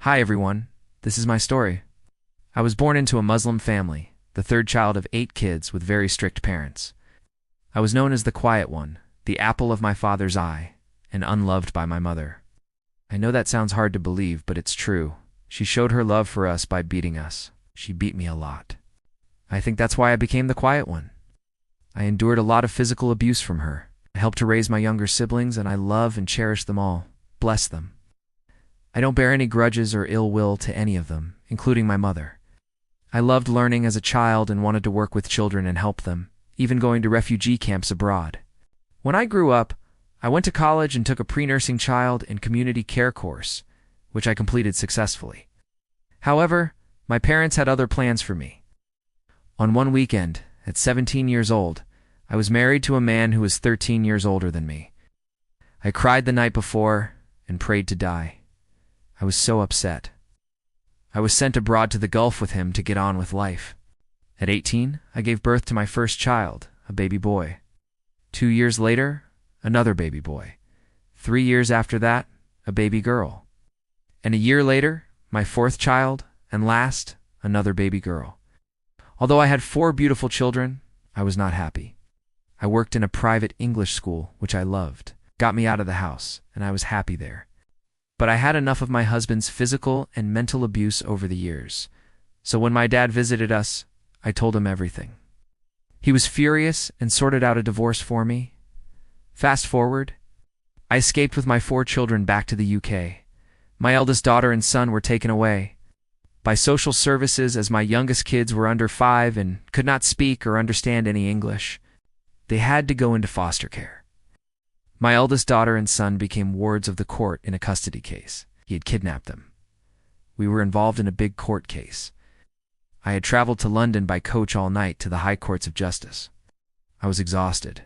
Hi everyone, this is my story. I was born into a Muslim family, the third child of 8 kids with very strict parents. I was known as the quiet one, the apple of my father's eye, and unloved by my mother. I know that sounds hard to believe, but it's true. She showed her love for us by beating us. She beat me a lot. I think that's why I became the quiet one. I endured a lot of physical abuse from her. I helped to raise my younger siblings, and I love and cherish them all. Bless them. I don't bear any grudges or ill will to any of them, including my mother. I loved learning as a child and wanted to work with children and help them, even going to refugee camps abroad. When I grew up, I went to college and took a pre-nursing child and community care course, which I completed successfully. However, my parents had other plans for me. On one weekend, at 17 years old, I was married to a man who was 13 years older than me. I cried the night before and prayed to die. I was so upset. I was sent abroad to the Gulf with him to get on with life. At 18, I gave birth to my first child, a baby boy. 2 years later, another baby boy. 3 years after that, a baby girl. And a year later, my fourth child, and last, another baby girl. Although I had 4 beautiful children, I was not happy. I worked in a private English school, which I loved, got me out of the house, and I was happy there. But I had enough of my husband's physical and mental abuse over the years. So when my dad visited us, I told him everything. He was furious and sorted out a divorce for me. Fast forward, I escaped with my 4 children back to the UK. My eldest daughter and son were taken away by social services as my youngest kids were under 5 and could not speak or understand any English. They had to go into foster care. My eldest daughter and son became wards of the court in a custody case. He had kidnapped them. We were involved in a big court case. I had traveled to London by coach all night to the high courts of justice. I was exhausted.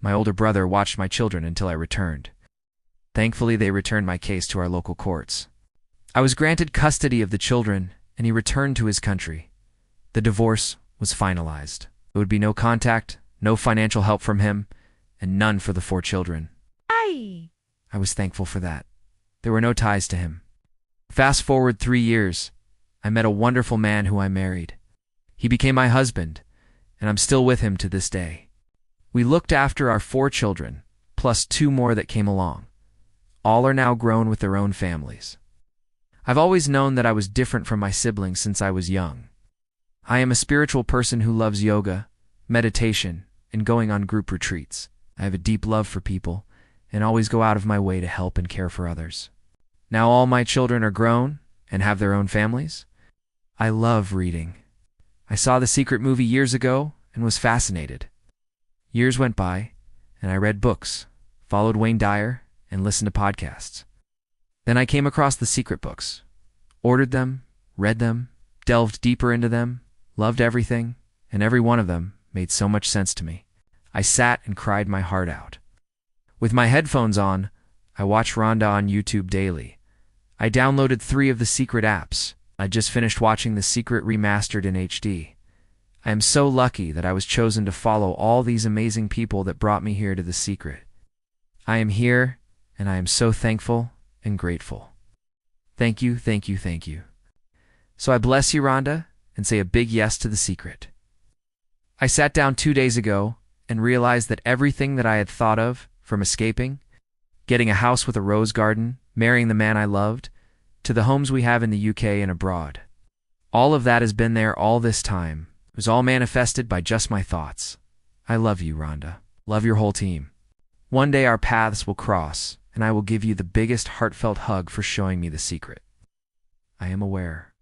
My older brother watched my children until I returned. Thankfully, they returned my case to our local courts. I was granted custody of the children, and he returned to his country. The divorce was finalized. There would be no contact, no financial help from him, and none for the 4 children. I was thankful for that. There were no ties to him. Fast forward 3 years, I met a wonderful man who I married. He became my husband, and I'm still with him to this day. We looked after our 4 children, plus 2 more that came along. All are now grown with their own families. I've always known that I was different from my siblings since I was young. I am a spiritual person who loves yoga, meditation, and going on group retreats. I have a deep love for people and always go out of my way to help and care for others. Now all my children are grown and have their own families. I love reading. I saw The Secret movie years ago and was fascinated. Years went by, and I read books, followed Wayne Dyer, and listened to podcasts. Then I came across The Secret books, ordered them, read them, delved deeper into them, loved everything, and every one of them made so much sense to me. I sat and cried my heart out. With my headphones on, I watch Rhonda on YouTube daily. I downloaded 3 of The Secret apps. I just finished watching The Secret remastered in HD. I am so lucky that I was chosen to follow all these amazing people that brought me here to The Secret. I am here, and I am so thankful and grateful. Thank you, thank you, thank you. So I bless you, Rhonda, and say a big yes to The Secret. I sat down 2 days ago and realized that everything that I had thought of, from escaping, getting a house with a rose garden, marrying the man I loved, to the homes we have in the UK and abroad, all of that has been there all this time. It was all manifested by just my thoughts. I love you, Rhonda. Love your whole team. One day our paths will cross, and I will give you the biggest heartfelt hug for showing me The Secret. I am aware.